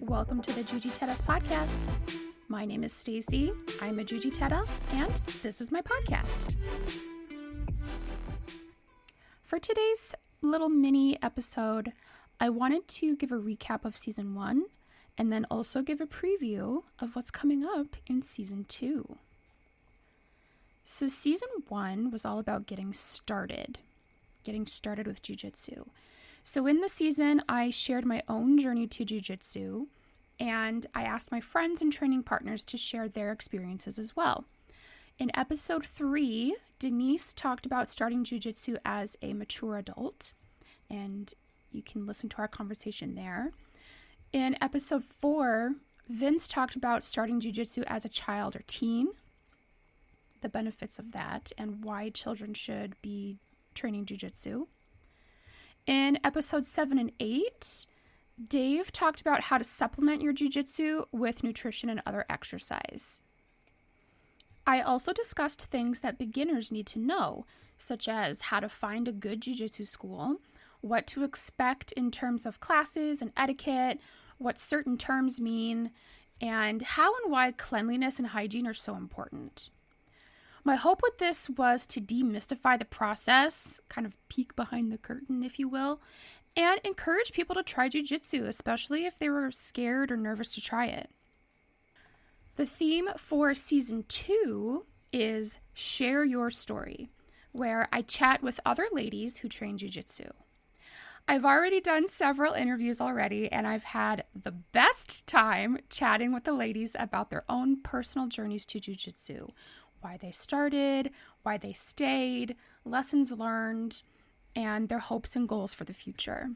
Welcome to the Jujitera podcast. My name is Stacy. I'm a Jujitera, and this is my podcast. For today's little mini episode, I wanted to give a recap of season 1 and then also give a preview of what's coming up in season 2. So season 1 was all about getting started with jiu-jitsu. So in the season, I shared my own journey to jiu-jitsu, and I asked my friends and training partners to share their experiences as well. In episode 3, Denise talked about starting jiu-jitsu as a mature adult, and you can listen to our conversation there. In episode 4, Vince talked about starting jiu-jitsu as a child or teen, the benefits of that, and why children should be training jiu-jitsu. In episodes 7 and 8, Dave talked about how to supplement your jiu-jitsu with nutrition and other exercise. I also discussed things that beginners need to know, such as how to find a good jiu-jitsu school, what to expect in terms of classes and etiquette, what certain terms mean, and how and why cleanliness and hygiene are so important. My hope with this was to demystify the process, kind of peek behind the curtain, if you will, and encourage people to try jiu-jitsu, especially if they were scared or nervous to try it. The theme for season 2 is Share Your Story, where I chat with other ladies who train jiu-jitsu. I've already done several interviews already, and I've had the best time chatting with the ladies about their own personal journeys to jiu-jitsu, why they started, why they stayed, lessons learned, and their hopes and goals for the future.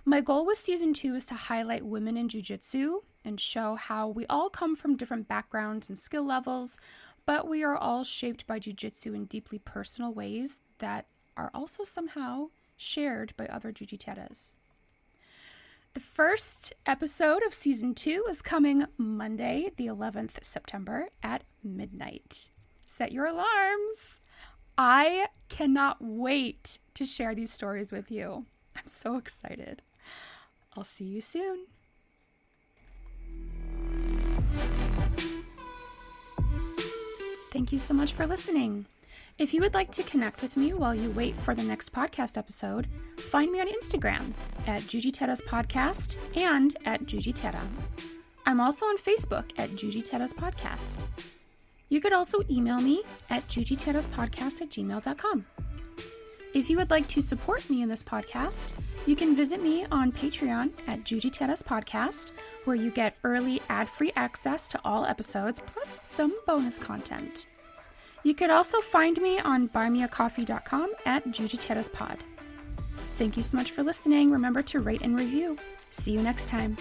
My goal with season 2 is to highlight women in jiu-jitsu and show how we all come from different backgrounds and skill levels, but we are all shaped by jiu-jitsu in deeply personal ways that are also somehow shared by other Jujiteras. The first episode of season 2 is coming Monday, the 11th September at midnight. Set your alarms. I cannot wait to share these stories with you. I'm so excited. I'll see you soon. Thank you so much for listening. If you would like to connect with me while you wait for the next podcast episode, find me on Instagram at Jujiteras Podcast and at Jujitera. I'm also on Facebook at Jujiteras Podcast. You could also email me at jujiteraspodcast@gmail.com. If you would like to support me in this podcast, you can visit me on Patreon at Jujiteras Podcast, where you get early ad-free access to all episodes, plus some bonus content. You could also find me on buymeacoffee.com at JujiteraSpod. Thank you so much for listening. Remember to rate and review. See you next time.